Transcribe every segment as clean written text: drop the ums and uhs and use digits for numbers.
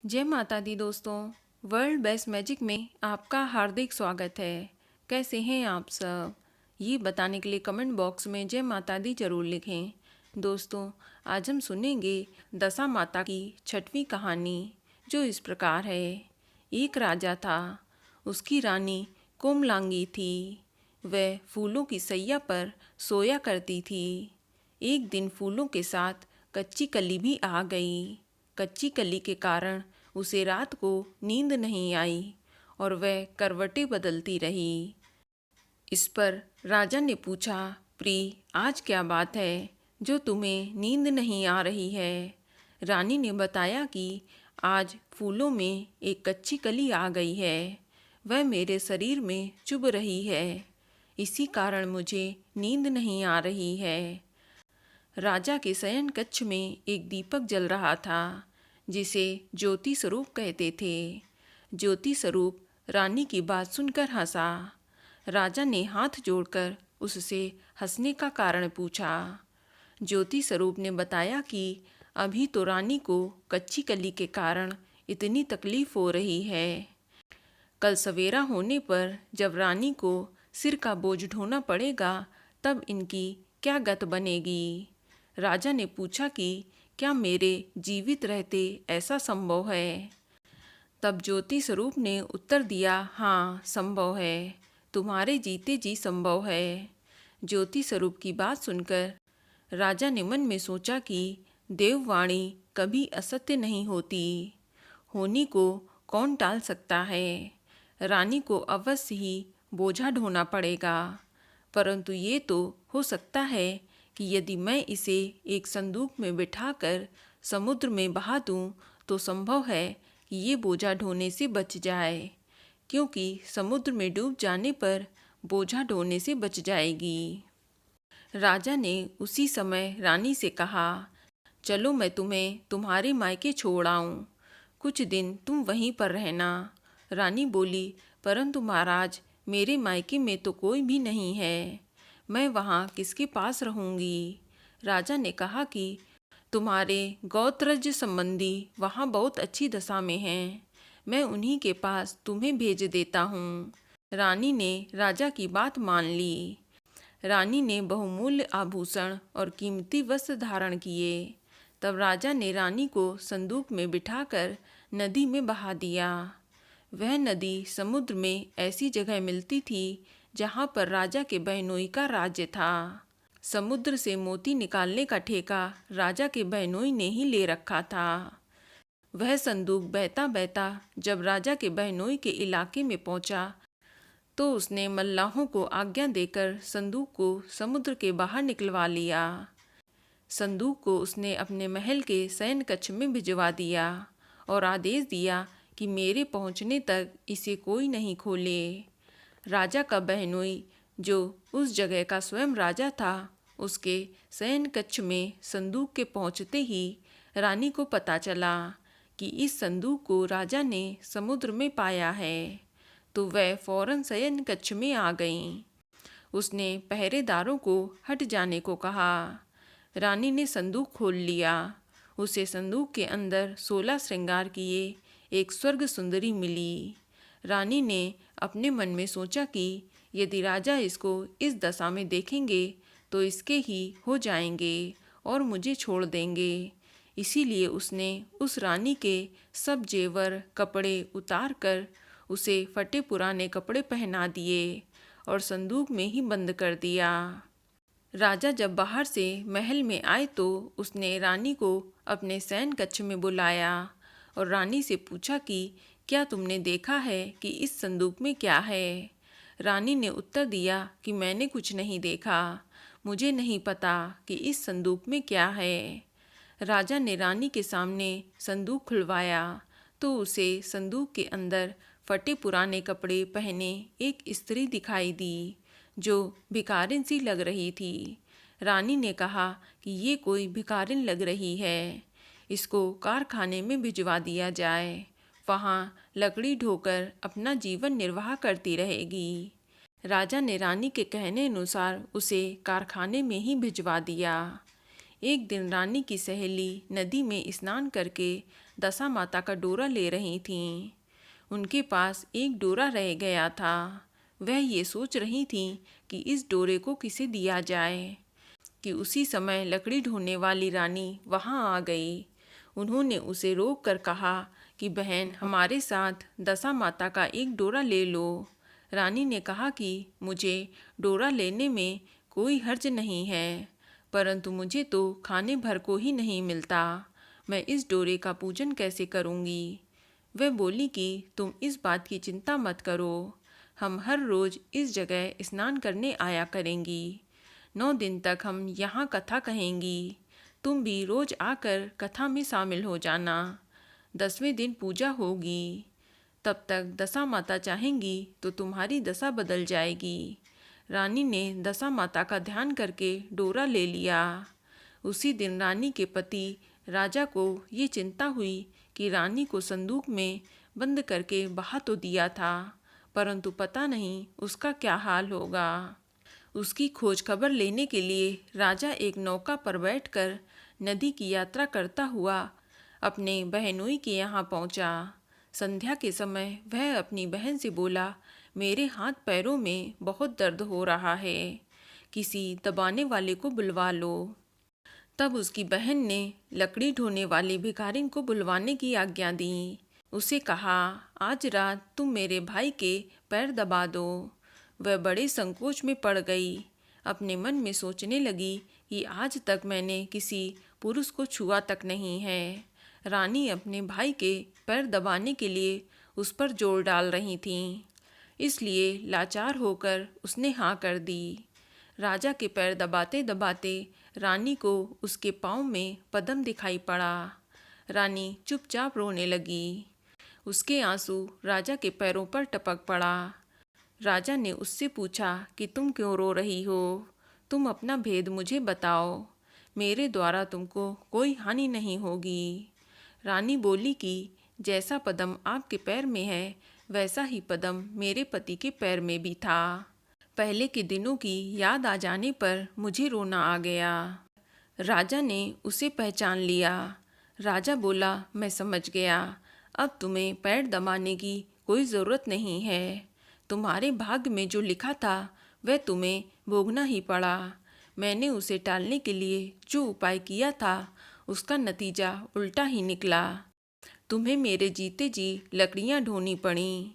जय माता दी दोस्तों। वर्ल्ड बेस्ट मैजिक में आपका हार्दिक स्वागत है। कैसे हैं आप सब? ये बताने के लिए कमेंट बॉक्स में जय माता दी जरूर लिखें। दोस्तों, आज हम सुनेंगे दशा माता की छठवीं कहानी, जो इस प्रकार है। एक राजा था, उसकी रानी कोमलांगी थी। वह फूलों की सैया पर सोया करती थी। एक दिन फूलों के साथ कच्ची कली भी आ गई। कच्ची कली के कारण उसे रात को नींद नहीं आई और वह करवटें बदलती रही। इस पर राजा ने पूछा, प्रिय, आज क्या बात है जो तुम्हें नींद नहीं आ रही है? रानी ने बताया कि आज फूलों में एक कच्ची कली आ गई है। वह मेरे शरीर में चुभ रही है, इसी कारण मुझे नींद नहीं आ रही है। राजा के शयन कक्ष में एक दीपक जल रहा था, जिसे ज्योति स्वरूप कहते थे। ज्योति स्वरूप रानी की बात सुनकर हंसा। राजा ने हाथ जोड़कर उससे हंसने का कारण पूछा। ज्योति स्वरूप ने बताया कि अभी तो रानी को कच्ची कली के कारण इतनी तकलीफ हो रही है। कल सवेरा होने पर जब रानी को सिर का बोझ ढोना पड़ेगा, तब इनकी क्या गत बनेगी? राजा ने पूछा कि क्या मेरे जीवित रहते ऐसा संभव है? तब ज्योति स्वरूप ने उत्तर दिया, हाँ, संभव है, तुम्हारे जीते जी संभव है। ज्योति स्वरूप की बात सुनकर राजा ने मन में सोचा कि देववाणी कभी असत्य नहीं होती। होनी को कौन टाल सकता है? रानी को अवश्य ही बोझा ढोना पड़ेगा, परंतु ये तो हो सकता है कि यदि मैं इसे एक संदूक में बिठाकर समुद्र में बहा दूं, तो संभव है कि ये बोझा ढोने से बच जाए, क्योंकि समुद्र में डूब जाने पर बोझा ढोने से बच जाएगी। राजा ने उसी समय रानी से कहा, चलो मैं तुम्हें तुम्हारे मायके छोड़ आऊं, कुछ दिन तुम वहीं पर रहना। रानी बोली, परंतु महाराज, मेरे मायके में तो कोई भी नहीं है, मैं वहाँ किसके पास रहूँगी? राजा ने कहा कि तुम्हारे गौत्रज संबंधी वहाँ बहुत अच्छी दशा में हैं, मैं उन्हीं के पास तुम्हें भेज देता हूँ। रानी ने राजा की बात मान ली। रानी ने बहुमूल्य आभूषण और कीमती वस्त्र धारण किए। तब राजा ने रानी को संदूक में बिठाकर नदी में बहा दिया। वह नदी समुद्र में ऐसी जगह मिलती थी जहाँ पर राजा के बहनोई का राज्य था। समुद्र से मोती निकालने का ठेका राजा के बहनोई ने ही ले रखा था। वह संदूक बहता बहता जब राजा के बहनोई के इलाके में पहुंचा, तो उसने मल्लाहों को आज्ञा देकर संदूक को समुद्र के बाहर निकलवा लिया। संदूक को उसने अपने महल के शयन कक्ष में भिजवा दिया और आदेश दिया कि मेरे पहुंचने तक इसे कोई नहीं खोले। राजा का बहनोई, जो उस जगह का स्वयं राजा था, उसके शयन कक्ष में संदूक के पहुंचते ही रानी को पता चला कि इस संदूक को राजा ने समुद्र में पाया है, तो वह फौरन शयन कक्ष में आ गईं। उसने पहरेदारों को हट जाने को कहा। रानी ने संदूक खोल लिया। उसे संदूक के अंदर 16 श्रृंगार किए एक स्वर्ग सुंदरी मिली। रानी ने अपने मन में सोचा कि यदि राजा इसको इस दशा में देखेंगे तो इसके ही हो जाएंगे और मुझे छोड़ देंगे। इसीलिए उसने उस रानी के सब जेवर कपड़े उतार कर उसे फटे पुराने कपड़े पहना दिए और संदूक में ही बंद कर दिया। राजा जब बाहर से महल में आए तो उसने रानी को अपने शयन कक्ष में बुलाया और रानी से पूछा कि क्या तुमने देखा है कि इस संदूक में क्या है? रानी ने उत्तर दिया कि मैंने कुछ नहीं देखा, मुझे नहीं पता कि इस संदूक में क्या है। राजा ने रानी के सामने संदूक खुलवाया तो उसे संदूक के अंदर फटे पुराने कपड़े पहने एक स्त्री दिखाई दी, जो भिखारिन सी लग रही थी। रानी ने कहा कि ये कोई भिखारिन लग रही है, इसको कारखाने में भिजवा दिया जाए, वहाँ लकड़ी ढोकर अपना जीवन निर्वाह करती रहेगी। राजा ने रानी के कहने अनुसार उसे कारखाने में ही भिजवा दिया। एक दिन रानी की सहेली नदी में स्नान करके दशा माता का डोरा ले रही थीं। उनके पास एक डोरा रह गया था। वह ये सोच रही थीं कि इस डोरे को किसे दिया जाए कि उसी समय लकड़ी ढोने वाली रानी वहां आ गई। उन्होंने उसे रोक कर कहा कि बहन, हमारे साथ दशा माता का एक डोरा ले लो। रानी ने कहा कि मुझे डोरा लेने में कोई हर्ज नहीं है, परंतु मुझे तो खाने भर को ही नहीं मिलता। मैं इस डोरे का पूजन कैसे करूँगी? वह बोली कि तुम इस बात की चिंता मत करो, हम हर रोज़ इस जगह स्नान करने आया करेंगी। 9 दिन तक हम यहाँ कथा कहेंगी। तुम भी रोज़ आकर कथा में शामिल हो जाना। 10वें दिन पूजा होगी। तब तक दशा माता चाहेंगी तो तुम्हारी दशा बदल जाएगी। रानी ने दशा माता का ध्यान करके डोरा ले लिया। उसी दिन रानी के पति राजा को ये चिंता हुई कि रानी को संदूक में बंद करके बहा तो दिया था, परंतु पता नहीं उसका क्या हाल होगा। उसकी खोज खबर लेने के लिए राजा एक नौका पर बैठकर नदी की यात्रा करता हुआ अपने बहनोई के यहाँ पहुँचा। संध्या के समय वह अपनी बहन से बोला, मेरे हाथ पैरों में बहुत दर्द हो रहा है, किसी दबाने वाले को बुलवा लो। तब उसकी बहन ने लकड़ी ढोने वाली भिखारिन को बुलवाने की आज्ञा दी। उसे कहा, आज रात तुम मेरे भाई के पैर दबा दो। वह बड़े संकोच में पड़ गई। अपने मन में सोचने लगी कि आज तक मैंने किसी पुरुष को छुआ तक नहीं है। रानी अपने भाई के पैर दबाने के लिए उस पर जोर डाल रही थीं, इसलिए लाचार होकर उसने हाँ कर दी। राजा के पैर दबाते दबाते रानी को उसके पाँव में पद्म दिखाई पड़ा। रानी चुपचाप रोने लगी। उसके आंसू राजा के पैरों पर टपक पड़ा। राजा ने उससे पूछा कि तुम क्यों रो रही हो? तुम अपना भेद मुझे बताओ, मेरे द्वारा तुमको कोई हानि नहीं होगी। रानी बोली कि जैसा पद्म आपके पैर में है, वैसा ही पद्म मेरे पति के पैर में भी था। पहले के दिनों की याद आ जाने पर मुझे रोना आ गया। राजा ने उसे पहचान लिया। राजा बोला, मैं समझ गया, अब तुम्हें पैर दबाने की कोई ज़रूरत नहीं है। तुम्हारे भाग्य में जो लिखा था वह तुम्हें भोगना ही पड़ा। मैंने उसे टालने के लिए जो उपाय किया था उसका नतीजा उल्टा ही निकला। तुम्हें मेरे जीते जी लकड़ियाँ ढोनी पड़ीं।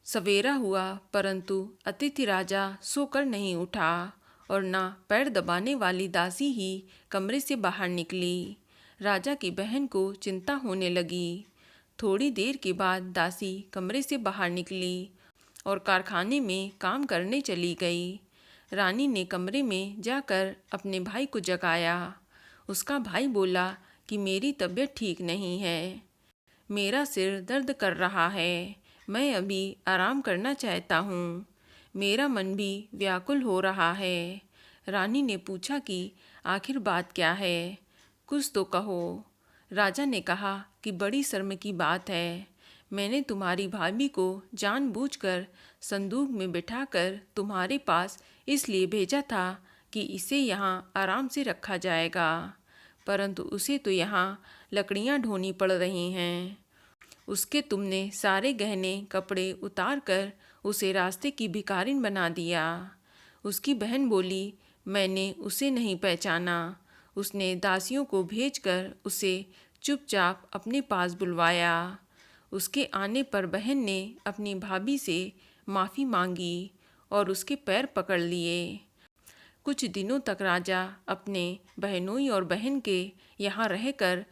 सवेरा हुआ, परंतु अतिथि राजा सोकर नहीं उठा और न पैर दबाने वाली दासी ही कमरे से बाहर निकली। राजा की बहन को चिंता होने लगी। थोड़ी देर के बाद दासी कमरे से बाहर निकली और कारखाने में काम करने चली गई। रानी ने कमरे में जाकर अपने भाई को जगाया। उसका भाई बोला कि मेरी तबीयत ठीक नहीं है, मेरा सिर दर्द कर रहा है, मैं अभी आराम करना चाहता हूँ, मेरा मन भी व्याकुल हो रहा है। रानी ने पूछा कि आखिर बात क्या है, कुछ तो कहो। राजा ने कहा कि बड़ी शर्म की बात है, मैंने तुम्हारी भाभी को जानबूझकर संदूक में बिठाकर तुम्हारे पास इसलिए भेजा था कि इसे यहाँ आराम से रखा जाएगा, परंतु उसे तो यहाँ लकड़ियाँ ढोनी पड़ रही हैं। उसके तुमने सारे गहने कपड़े उतार कर उसे रास्ते की भिखारिन बना दिया। उसकी बहन बोली, मैंने उसे नहीं पहचाना। उसने दासियों को भेजकर उसे चुपचाप अपने पास बुलवाया। उसके आने पर बहन ने अपनी भाभी से माफ़ी मांगी और उसके पैर पकड़ लिए। कुछ दिनों तक राजा अपने बहनोई और बहन के यहाँ रहकर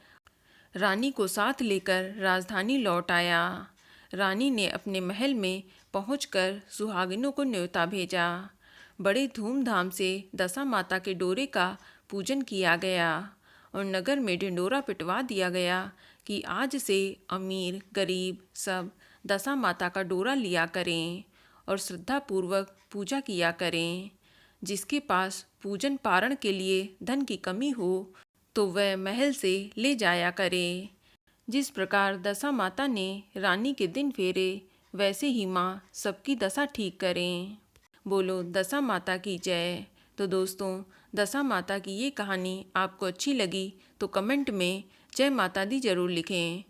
रानी को साथ लेकर राजधानी लौट आया। रानी ने अपने महल में पहुंचकर सुहागिनों को न्योता भेजा। बड़े धूमधाम से दशा माता के डोरे का पूजन किया गया और नगर में ढिंडोरा पिटवा दिया गया कि आज से अमीर गरीब सब दशा माता का डोरा लिया करें और श्रद्धापूर्वक पूजा किया करें। जिसके पास पूजन पारण के लिए धन की कमी हो तो वह महल से ले जाया करे। जिस प्रकार दशा माता ने रानी के दिन फेरे, वैसे ही माँ सबकी दशा ठीक करें। बोलो दशा माता की जय। तो दोस्तों, दशा माता की ये कहानी आपको अच्छी लगी तो कमेंट में जय माता दी ज़रूर लिखें।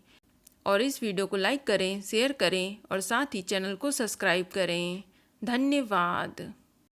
और इस वीडियो को लाइक करें, शेयर करें और साथ ही चैनल को सब्सक्राइब करें। धन्यवाद।